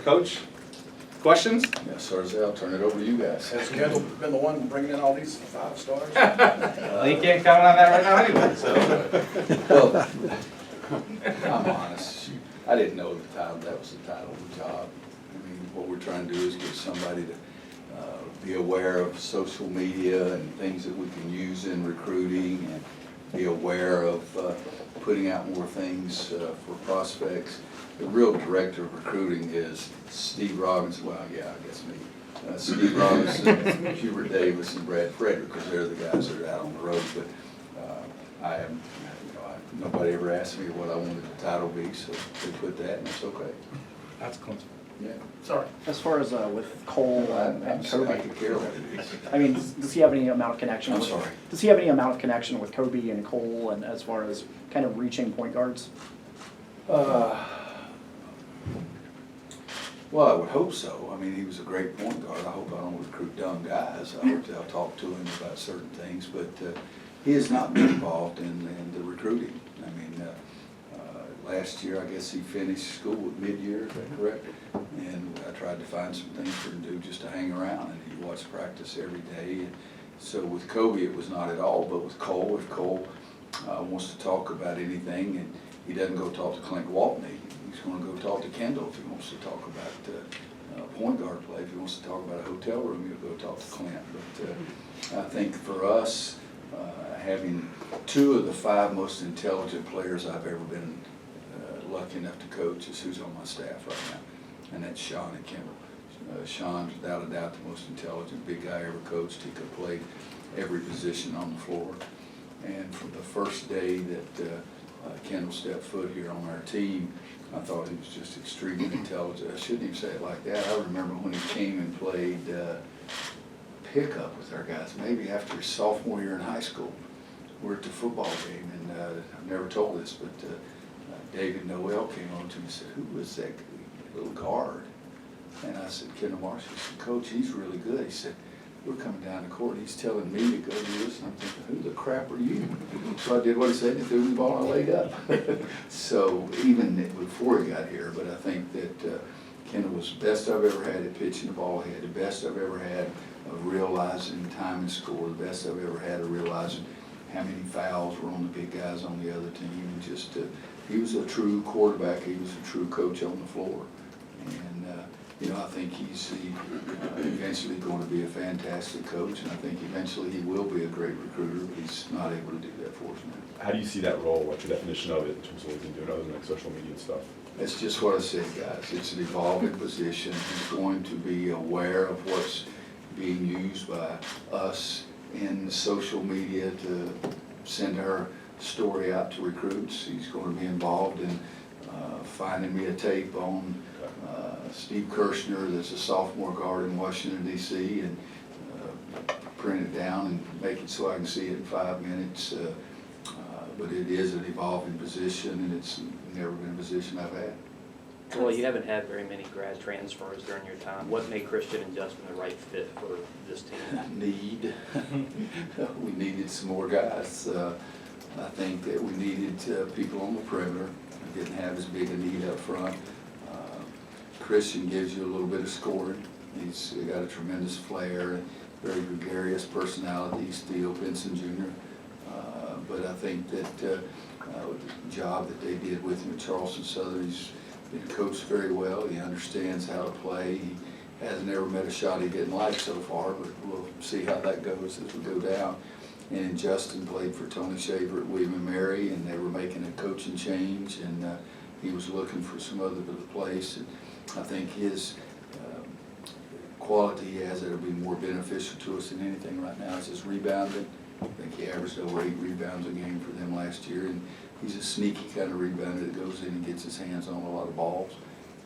Coach, questions? Yes, sir, I'll turn it over to you guys. Has Kendall been the one bringing in all these 5 stars? Well, you can't count on that right now anyway, so. Well, I'm honest, I didn't know the title, that was the title of the job. I mean, what we're trying to do is get somebody to be aware of social media and things that we can use in recruiting, and be aware of putting out more things for prospects. The real director of recruiting is Steve Robinson, well, yeah, I guess me. Steve Robinson, Hubert Davis, and Brad Frederick, because they're the guys that are out on the road. But I am, nobody ever asked me what I wanted the title to be, so they put that, and it's okay. That's close. Yeah. Sorry. As far as with Cole and I Kobe, could care what it is. I mean, does he have any amount of connection? I'm with, sorry. Does he have any amount of connection with Kobe and Cole, and as far as kind of reaching point guards? Well, I would hope so. I mean, he was a great point guard. I hope I don't recruit dumb guys. I hope I'll talk to him about certain things, but he has not been involved in the recruiting. I mean, last year, I guess he finished school at mid-year, is that correct? And I tried to find some things for him to do just to hang around, and he watched practice every day. And so with Kobe, it was not at all, but with Cole, if Cole wants to talk about anything, and he doesn't go talk to Clint Waltney, he's going to go talk to Kendall. If he wants to talk about point guard play, if he wants to talk about a hotel room, he'll go talk to Clint. But I think for us, having 2 of the 5 most intelligent players I've ever been lucky enough to coach is who's on my staff right now, and that's Sean and Kendall. Sean's without a doubt the most intelligent big guy I ever coached. He could play every position on the floor. And from the first day that Kendall stepped foot here on our team, I thought he was just extremely intelligent. I shouldn't even say it like that. I remember when he came and played pickup with our guys, maybe after his sophomore year in high school. We're at the football game, and I've never told this, but David Noel came on to me and said, "Who was that little guard?" And I said, "Kendall Marshall." He said, "Coach, he's really good." He said, "We're coming down the court, he's telling me to go do this," and I'm thinking, "Who the crap are you?" So I did what he said, and he threw me the ball, and I laid up. So even before he got here, but I think that Kendall was the best I've ever had at pitching the ball. He had the best I've ever had of realizing time and score, the best I've ever had of realizing how many fouls were on the big guys on the other team, and just he was a true quarterback. He was a true coach on the floor, and I think he's eventually going to be a fantastic coach, and I think eventually he will be a great recruiter, but he's not able to do that for us now. How do you see that role? What's your definition of it in terms of what you've been doing other than like social media and stuff? That's just what I said, guys. It's an evolving position. He's going to be aware of what's being used by us in social media to send our story out to recruits. He's going to be involved in finding me a tape on Steve Kirshner, that's a sophomore guard in Washington, D.C., and print it down and make it so I can see it in 5 minutes. But it is an evolving position, and it's never been a position I've had. Well, you haven't had very many grad transfers during your time. What made Christian and Justin the right fit for this team? Need. We needed some more guys. I think that we needed people on the perimeter. We didn't have as big a need up front. Christian gives you a little bit of scoring. He's got a tremendous flair and very gregarious personality. Steele Benson Jr. But I think that the job that they did with him at Charleston Southern, he's been coached very well. He understands how to play. He hasn't ever met a shot he didn't like so far, but we'll see how that goes as we go down. And Justin played for Tony Shaver at William & Mary, and they were making a coaching change, and he was looking for some other place. And I think his quality he has that will be more beneficial to us than anything right now is his rebounding. I think he averaged over 8 rebounds a game for them last year, and he's a sneaky kind of rebounder that goes in and gets his hands on a lot of balls.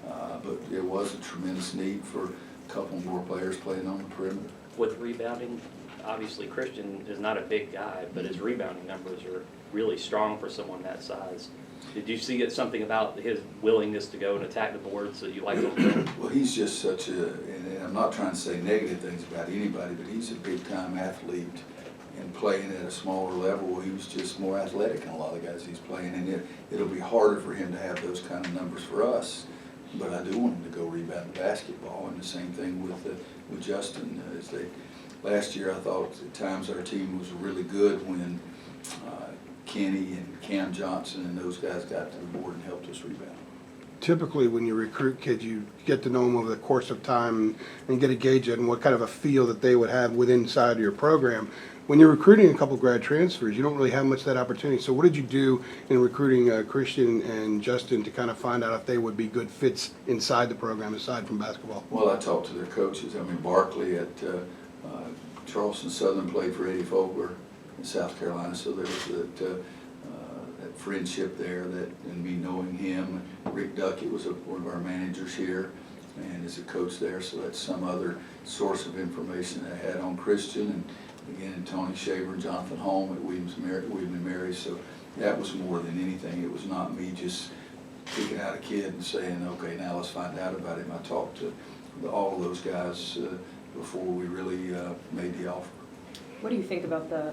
But there was a tremendous need for a couple more players playing on the perimeter. With rebounding, obviously Christian is not a big guy, but his rebounding numbers are really strong for someone that size. Did you see something about his willingness to go and attack the boards that you like to? Well, he's just such a, and I'm not trying to say negative things about anybody, but he's a big-time athlete. And playing at a smaller level, he was just more athletic than a lot of guys he's playing. And it'll be harder for him to have those kind of numbers for us. But I do want him to go rebound basketball, and the same thing with Justin. Last year, I thought at times our team was really good when Kenny and Cam Johnson and those guys got to the board and helped us rebound. Typically, when you recruit kids, you get to know them over the course of time and get a gauge on what kind of a feel that they would have within inside of your program. When you're recruiting a couple grad transfers, you don't really have much of that opportunity. So what did you do in recruiting Christian and Justin to kind of find out if they would be good fits inside the program, aside from basketball? Well, I talked to their coaches. I mean, Barkley at Charleston Southern played for Eddie Fogler in South Carolina, so there was that friendship there, and me knowing him. Rick Duckett was one of our managers here and is a coach there, so that's some other source of information I had on Christian. And again, Tony Shaver and Jonathan Holm at William and Mary, so that was more than anything. It was not me just picking out a kid and saying, okay, now let's find out about him. I talked to all of those guys before we really made the offer. What do you think about the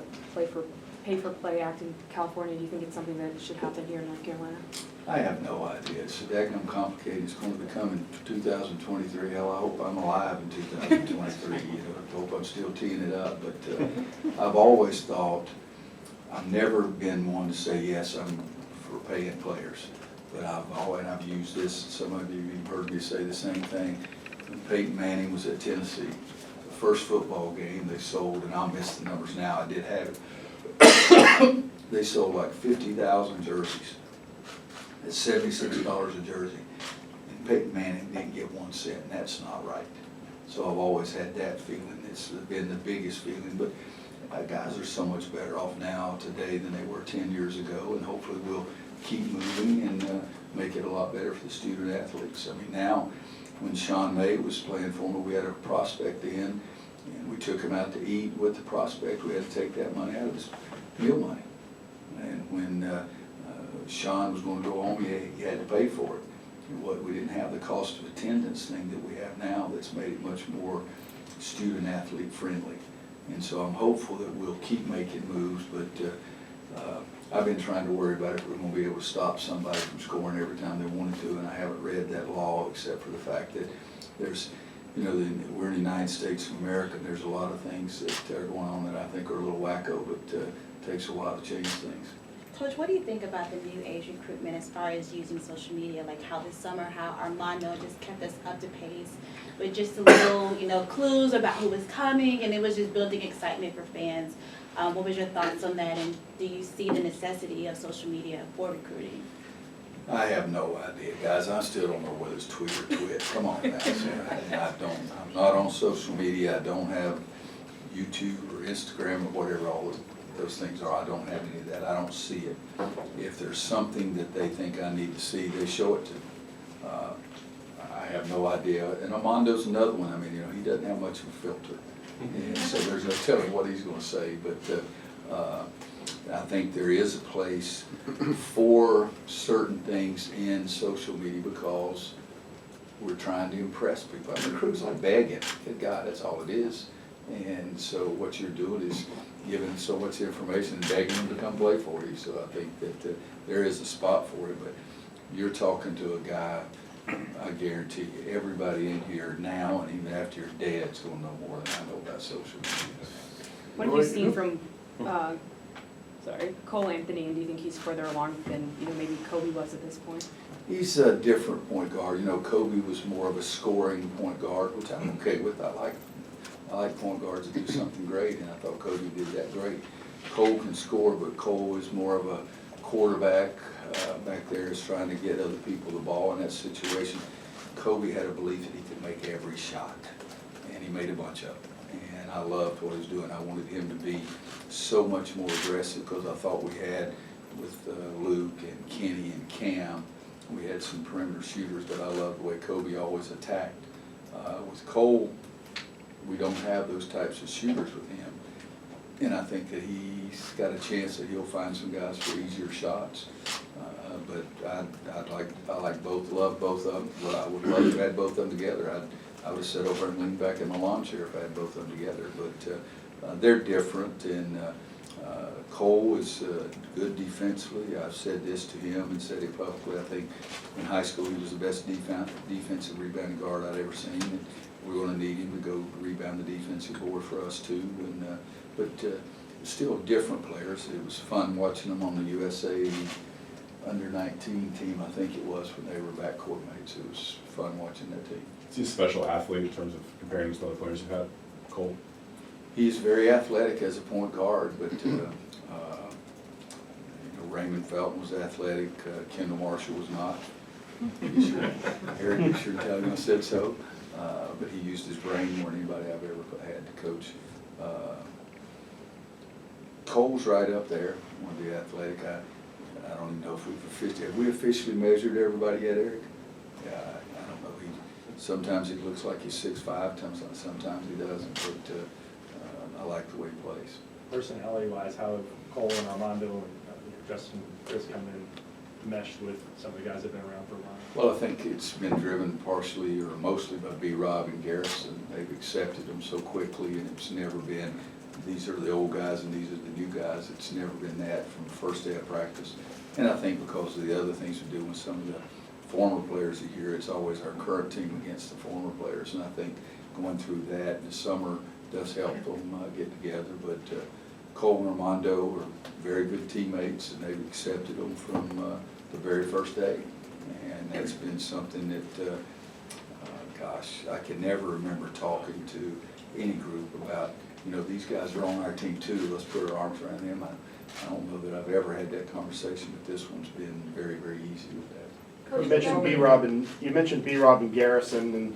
Pay for Play Act in California? Do you think it's something that should happen here in North Carolina? I have no idea. It's daggum complicated. It's going to become in 2023. Hell, I hope I'm alive in 2023. I hope I'm still teeing it up. But I've always thought, I've never been one to say, yes, I'm for paying players. But I've used this, some of you have heard me say the same thing. When Peyton Manning was at Tennessee, the first football game they sold, and I'll miss the numbers now, I did have it. They sold like 50,000 jerseys at $76 a jersey. And Peyton Manning didn't get 1 cent, and that's not right. So I've always had that feeling. It's been the biggest feeling. But guys are so much better off now today than they were 10 years ago, and hopefully we'll keep moving and make it a lot better for the student athletes. I mean, now, when Sean May was playing for me, we had a prospect in, and we took him out to eat with the prospect. We had to take that money out of his meal money. And when Sean was going to go home, he had to pay for it. We didn't have the cost of attendance thing that we have now that's made it much more student athlete friendly. And so I'm hopeful that we'll keep making moves, but I've been trying to worry about if we're going to be able to stop somebody from scoring every time they wanted to, and I haven't read that law except for the fact that there's, we're in the United States of America, and there's a lot of things that are going on that I think are a little wacko, but it takes a while to change things. Coach, what do you think about the new age recruitment as far as using social media? Like how this summer, how Armando just kept us up to pace with just a little, clues about who was coming, and it was just building excitement for fans. What was your thoughts on that, and do you see the necessity of social media for recruiting? I have no idea, guys. I still don't know whether it's tweet or twit. Come on now. I'm not on social media. I don't have YouTube or Instagram or whatever all those things are. I don't have any of that. I don't see it. If there's something that they think I need to see, they show it to me. I have no idea. And Armando's another one. I mean, he doesn't have much of a filter. And so there's no telling what he's going to say. But I think there is a place for certain things in social media because we're trying to impress people. I mean, recruits like begging. Good God, that's all it is. And so what you're doing is giving so much information and begging them to come play for you. So I think that there is a spot for it. But you're talking to a guy, I guarantee you, everybody in here now and even after you're dead is going to know more than I know about social media. What have you seen from Cole Anthony, and do you think he's further along than maybe Kobe was at this point? He's a different point guard. Kobe was more of a scoring point guard, which I'm okay with. I like point guards that do something great, and I thought Kobe did that great. Cole can score, but Cole is more of a quarterback back there, is trying to get other people the ball in that situation. Kobe had a belief that he could make every shot, and he made a bunch of them. And I loved what he was doing. I wanted him to be so much more aggressive because I thought we had with Luke and Kenny and Cam, we had some perimeter shooters, but I loved the way Kobe always attacked. With Cole, we don't have those types of shooters with him. And I think that he's got a chance that he'll find some guys for easier shots. But I like both, love both of them. But I would love to have had both of them together. I would have sat over and leaned back in my lawn chair if I had both of them together. But they're different, and Cole is good defensively. I've said this to him and said it publicly. I think in high school he was the best defensive rebounding guard I'd ever seen. And we're going to need him to go rebound the defensive board for us too. And but still different players. It was fun watching them on the USA under-19 team. I think it was when they were backcourt mates. It was fun watching that team. Is he a special athlete in terms of comparing him to other players you've had, Cole? He's very athletic as a point guard, but Raymond Felton was athletic. Kendall Marshall was not. Eric, you sure tell him I said so. But he used his brain more than anybody I've ever had to coach. Cole's right up there, one of the athletic. I don't even know if have we officially measured everybody yet, Eric? Yeah, I don't know. Sometimes he looks like he's 6'5", sometimes he doesn't, but I like the way he plays. Personality-wise, how have Cole and Armando and Justin and Chris come in meshed with some of the guys that have been around for a while? Well, I think it's been driven partially or mostly by B-Rob and Garrison. They've accepted them so quickly, and it's never been, these are the old guys and these are the new guys. It's never been that from the first day of practice. And I think because of the other things we do with some of the former players here, it's always our current team against the former players. And I think going through that in the summer does help them get together. But Cole and Armando are very good teammates, and they've accepted them from the very first day. And that's been something that, gosh, I can never remember talking to any group about, you know, these guys are on our team too, let's put our arms around them. I don't know that I've ever had that conversation, but this one's been very, very easy with that. You mentioned B-Rob and Garrison, and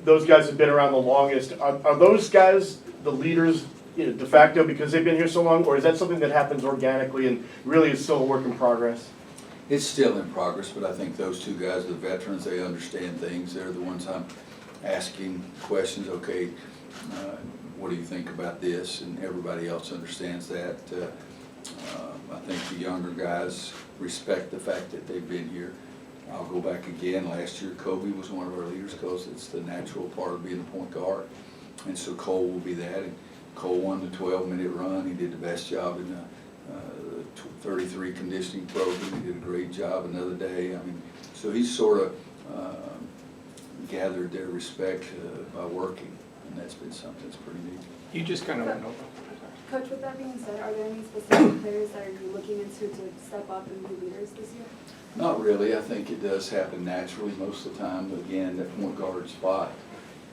those guys have been around the longest. Are those guys the leaders, you know, de facto because they've been here so long, or is that something that happens organically and really is still a work in progress? It's still in progress, but I think those two guys, the veterans, they understand things. They're the ones I'm asking questions. Okay, what do you think about this? And everybody else understands that. I think the younger guys respect the fact that they've been here. I'll go back again. Last year, Kobe was one of our leaders because it's the natural part of being a point guard. And so Cole will be that. And Cole won the 12-minute run. He did the best job in the 33 conditioning program. He did a great job another day. I mean, so he's sort of gathered their respect by working, and that's been something that's pretty neat. You just kind of went over. Coach, with that being said, are there any specific players that are you looking into to step up and be leaders this year? Not really. I think it does happen naturally most of the time. Again, that point guard spot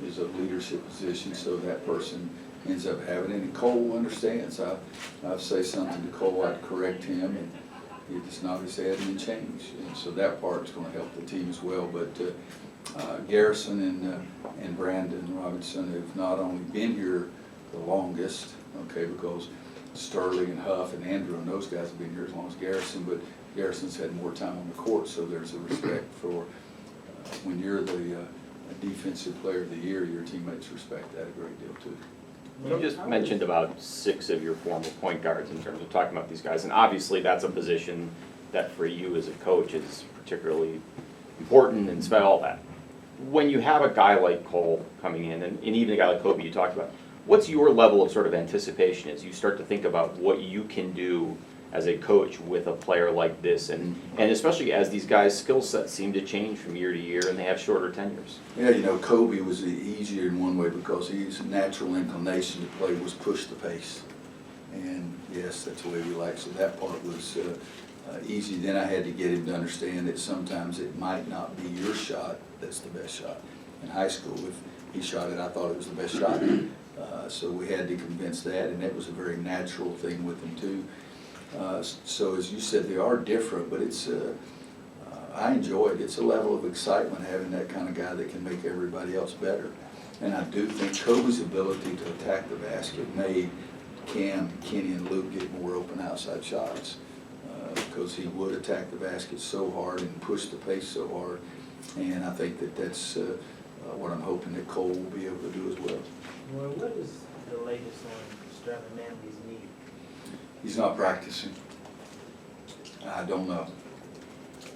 is a leadership position, so that person ends up having it. And Cole understands. I say something to Cole, I'd correct him, and he just nod his head and then change. And so that part is going to help the team as well. But Garrison and Brandon Robinson have not only been here the longest, okay, because Sterling and Huff and Andrew and those guys have been here as long as Garrison, but Garrison's had more time on the court, so there's a respect for when you're the defensive player of the year, your teammates respect that a great deal too. You just mentioned about 6 of your former point guards in terms of talking about these guys, and obviously that's a position that for you as a coach is particularly important and spent all that. When you have a guy like Cole coming in, and even a guy like Kobe you talked about, what's your level of sort of anticipation as you start to think about what you can do as a coach with a player like this, and especially as these guys' skill sets seem to change from year to year and they have shorter tenures? Yeah, you know, Kobe was easier in one way because his natural inclination to play was push the pace. And yes, that's the way we like. So that part was easy. Then I had to get him to understand that sometimes it might not be your shot that's the best shot. In high school, if he shot it, I thought it was the best shot. So we had to convince that, and that was a very natural thing with him too. So as you said, they are different, but it's I enjoy it. It's a level of excitement having that kind of guy that can make everybody else better. And I do think Kobe's ability to attack the basket made Cam, Kenny, and Luke get more open outside shots because he would attack the basket so hard and push the pace so hard. And I think that that's what I'm hoping that Cole will be able to do as well. Well, what is the latest on Sterling Manley's knee? He's not practicing. I don't know.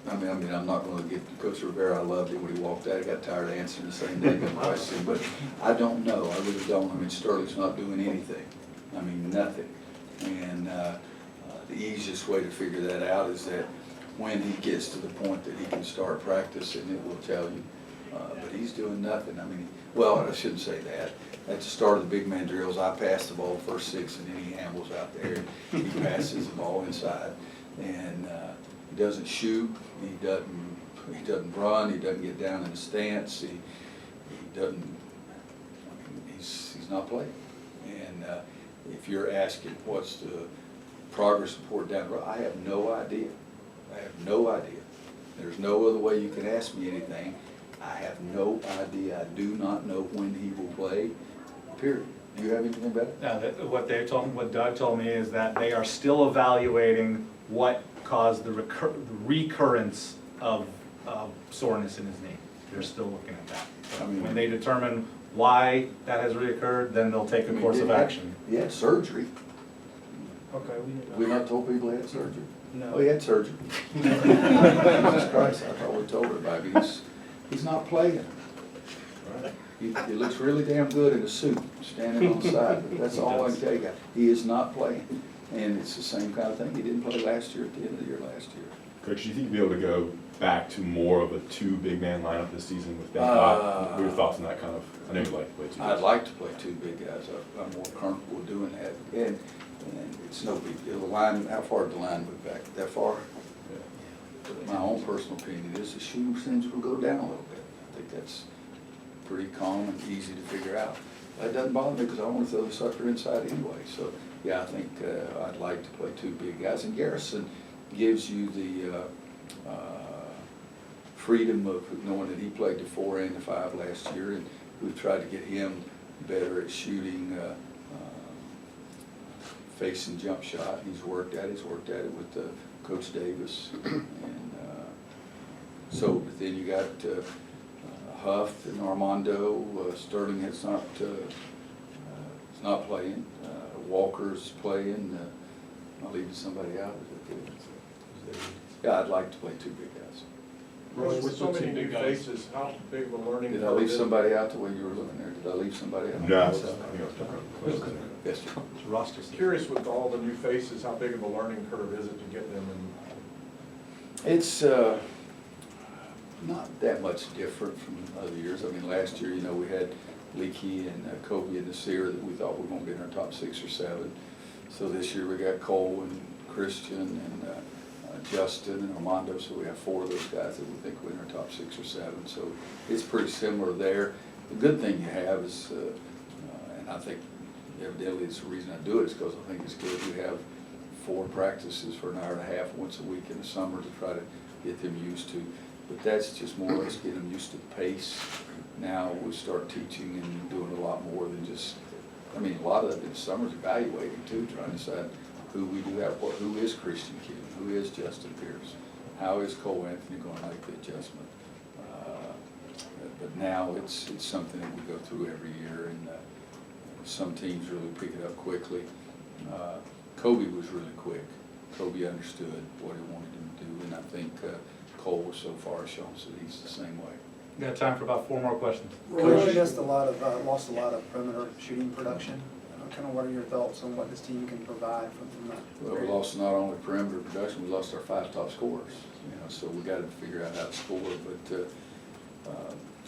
I mean, I'm not going to get Coach Rivera. I loved it when he walked out. I got tired of answering the same damn question, but I don't know. I really don't. I mean, Sterling's not doing anything. I mean, nothing. And the easiest way to figure that out is that when he gets to the point that he can start practicing, it will tell you. But he's doing nothing. I mean, well, I shouldn't say that. At the start of the big man drills, I pass the ball first 6, and then he ambles out there. He passes the ball inside, and he doesn't shoot. He doesn't run. He doesn't get down in the stance. He doesn't. I mean, he's not playing. And if you're asking what's the progress report down the road, I have no idea. I have no idea. There's no other way you can ask me anything. I have no idea. I do not know when he will play, period. Do you have anything about it? What Doug told me is that they are still evaluating what caused the recurrence of soreness in his knee. They're still looking at that. So I mean, when they determine why that has reoccurred, then they'll take a course of action. He had surgery. Okay, we didn't We know. not told people he had surgery? No. Oh, he had surgery. Jesus Christ, I thought we told everybody. He's not playing. He looks really damn good in a suit, standing on the side, but that's all I can tell you. He is not playing. And it's the same kind of thing. He didn't play last year, at the end of the year last year. Coach, do you think you'll be able to go back to more of a 2 big man lineup this season with Bangkok? What are your thoughts on that kind of, I know you like to play 2 I'd guys. like to play 2 big guys. I'm more comfortable doing that. And it's no big deal. The line, how far did the line move back? That far? But my own personal opinion is the shooting percentage will go down a little bit. I think that's pretty calm and easy to figure out. That doesn't bother me because I want to throw the sucker inside anyway. So, yeah, I think I'd like to play 2 big guys. And Garrison gives you the freedom of knowing that he played the 4 and the 5 last year, and we've tried to get him better at shooting face and jump shot. He's worked at it with Coach Davis. And so then you got Huff and Armando. Sterling is not playing. Walker's playing. I'm leaving somebody out. Yeah, I'd like to play 2 big guys. With so many new faces, how big of a learning curve? Did I leave somebody out the way you were looking there? Did I leave somebody out? No, I think I was talking about. Yes, sir. It's roster. Curious with all the new faces, how big of a learning curve is it to get them in? It's not that much different from other years. I mean, last year, we had Leakey and Kobe and Nasir that we thought were going to be in our top 6 or 7. So this year we got Cole and Christian and Justin and Armando. So we have 4 of those guys that we think will be in our top 6 or 7. So it's pretty similar there. The good thing you have is, and I think evidently it's the reason I do it, is because I think it's good. We have 4 practices for an hour and a half once a week in the summer to try to get them used to. But that's just more or less getting them used to the pace. Now we start teaching and doing a lot more than just, I mean, a lot of it in the summer's evaluating too, trying to decide who we do have, who is Christian King, who is Justin Pierce, how is Cole Anthony going to make the adjustment. But now it's something that we go through every year, and some teams really pick it up quickly. Kobe was really quick. Kobe understood what he wanted him to do, and I think Cole so far shown that he's the same way. We got time for about 4 more questions. Roy, you lost a lot of perimeter shooting production. Kind of what are your thoughts on what this team can provide from that? Well, we lost not only perimeter production, we lost our 5 top scorers. So we got to figure out how to score. But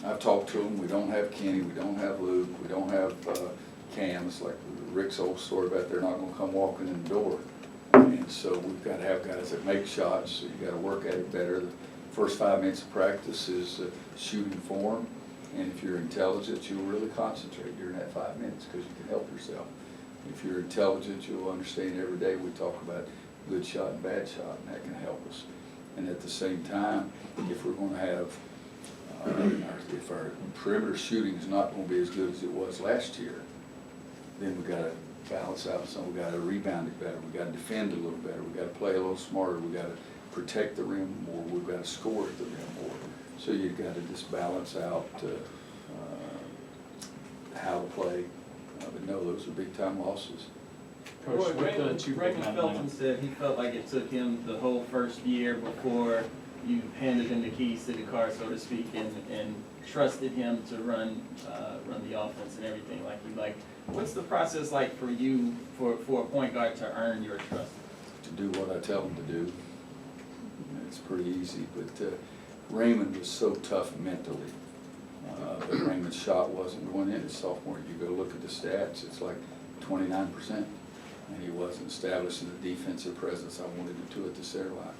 I've talked to them. We don't have Kenny, we don't have Luke, we don't have Cam. It's like Rick's old story about they're not going to come walking in the door. And so we've got to have guys that make shots. So you got to work at it better. The first 5 minutes of practice is shooting form. And if you're intelligent, you'll really concentrate during that 5 minutes because you can help yourself. If you're intelligent, you'll understand every day we talk about good shot and bad shot, and that can help us. And at the same time, if we're going to have, if our perimeter shooting is not going to be as good as it was last year, then we've got to balance out some. We've got to rebound it better. We've got to defend a little better. We've got to play a little smarter. We've got to protect the rim more. We've got to score at the rim more. So you've got to just balance out how to play. But no, those are big time losses. Coach, Raymond Felton said he felt like it took him the whole first year before you handed him the keys to the car, so to speak, and trusted him to run the offense and everything like what's the process like for you, for a point guard to earn your trust? To do what I tell him to do. It's pretty easy, but Raymond was so tough mentally. But Raymond's shot wasn't going in his sophomore year. You go look at the stats, it's like 29%. And he wasn't establishing the defensive presence I wanted him to at the center line.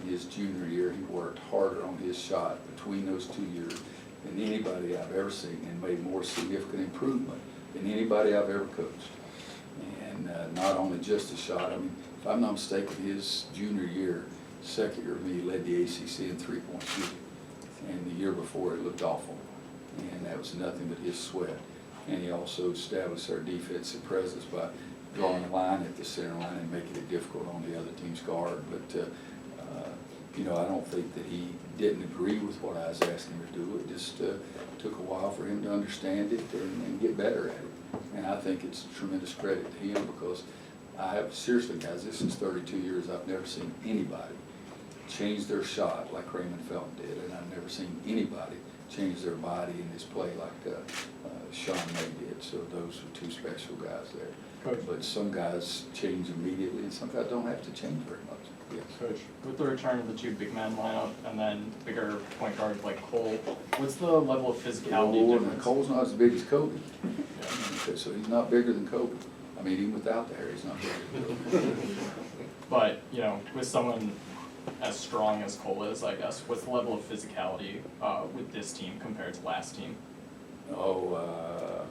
In his junior year, he worked harder on his shot between those 2 years than anybody I've ever seen, and made more significant improvement than anybody I've ever coached. And not only just a shot, I mean, if I'm not mistaken, his junior year, second year, he led the ACC in three-point shooting. And the year before, it looked awful. And that was nothing but his sweat. And he also established our defensive presence by drawing a line at the center line and making it difficult on the other team's guard. But, you know, I don't think that he didn't agree with what I was asking him to do. It just took a while for him to understand it and get better at it. And I think it's a tremendous credit to him, because I have, seriously guys, this is 32 years, I've never seen anybody change their shot like Raymond Felton did, and I've never seen anybody change their body in his play like Sean May did. So those were two special guys there. Coach. But some guys change immediately, and some guys don't have to change very much. Yes. Coach, with the return of the two big man lineup and then bigger point guards like Cole, what's the level of physicality difference? Cole's not as big as Kobe. Okay, so he's not bigger than Kobe. I mean, even without the hair, he's not bigger than Kobe. But, you know, with someone as strong as Cole is, I guess, what's the level of physicality with this team compared to last team? Well,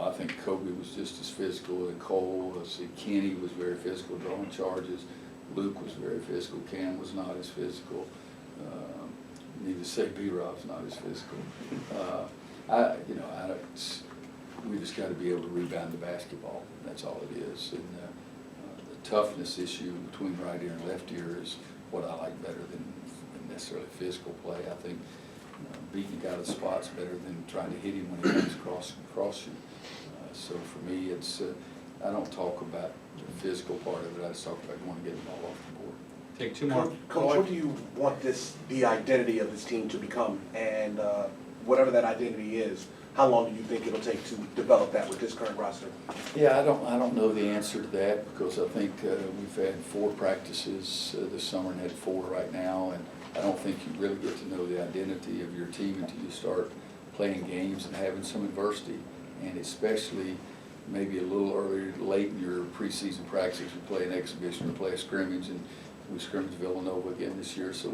I think Kobe was just as physical as Cole. Let's see, Kenny was very physical, drawing charges. Luke was very physical. Cam was not as physical. Need to say B-Rob's not as physical. We just got to be able to rebound the basketball. That's all it is. And the toughness issue between right ear and left ear is what I like better than necessarily physical play. I think beating a guy to the spot's better than trying to hit him when he comes across you. So for me, it's I don't talk about the physical part of it. I just talk about going to get the ball off the board. Take two more. Coach, what do you want the identity of this team to become? And whatever that identity is, how long do you think it'll take to develop that with this current roster? Yeah, I don't know the answer to that, because I think we've had 4 practices this summer and had 4 right now, and I don't think you really get to know the identity of your team until you start playing games and having some adversity, and especially maybe a little earlier, late in your preseason practice, we play an exhibition or play a scrimmage, and we scrimmage Villanova again this year, so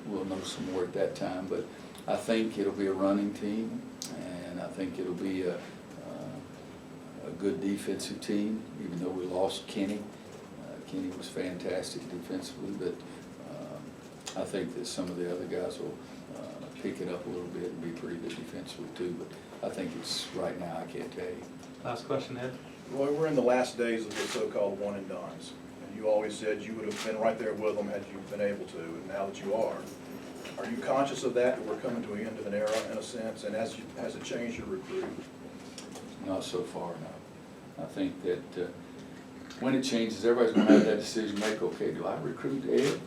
we'll know some more at that time. But I think it'll be a running team, and I think it'll be a good defensive team, even though we lost Kenny. Kenny was fantastic defensively, but I think that some of the other guys will pick it up a little bit and be pretty good defensively too. But I think it's, right now, I can't tell you. Last question, Ed. Roy, we're in the last days of the so-called one and dones. And you always said you would have been right there with them had you been able to, and now that you are you conscious of that we're coming to the end of an era in a sense, and has it changed your recruiting? Not so far, no. I think that when it changes, everybody's going to have that decision to make. Okay, do I recruit Ed,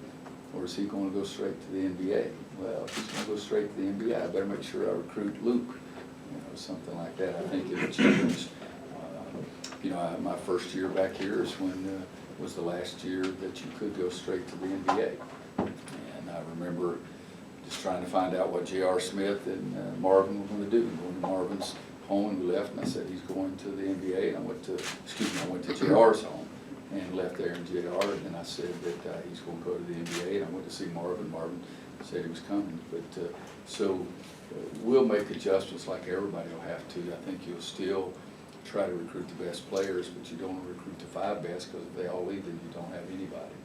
or is he going to go straight to the NBA? Well, if he's going to go straight to the NBA, I better make sure I recruit Luke, something like that. I think it'll change. My first year back here is when was the last year that you could go straight to the NBA. And I remember just trying to find out what J.R. Smith and Marvin were going to do. Going to Marvin's home, and we left, and I said, he's going to the NBA. And I went to J.R.'s home and left there in J.R. And then I said that he's going to go to the NBA, and I went to see Marvin. Marvin said he was coming. But we'll make adjustments like everybody will have to. I think you'll still try to recruit the best players, but you don't want to recruit the 5 best, because if they all leave, then you don't have anybody.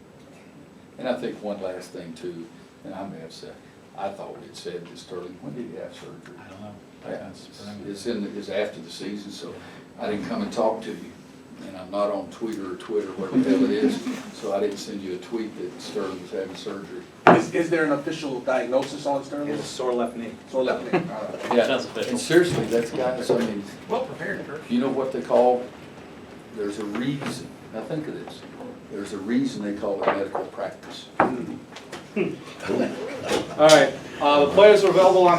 And I think one last thing too, and I may have said, I thought we had said that Sterling, when did he have surgery? I don't know. Yeah, it's after the season, so I didn't come and talk to you. And I'm not on Twitter or Twitter, whatever the hell it is, so I didn't send you a tweet that Sterling was having surgery. Is there an official diagnosis on Sterling? It's a sore left knee. Sore left knee. All right. Yeah, That's official. and seriously, that's guys, I mean, Well prepared, Kurt. you know what they call, there's a reason, now think of this, there's a reason they call it medical practice. All right, the players are available on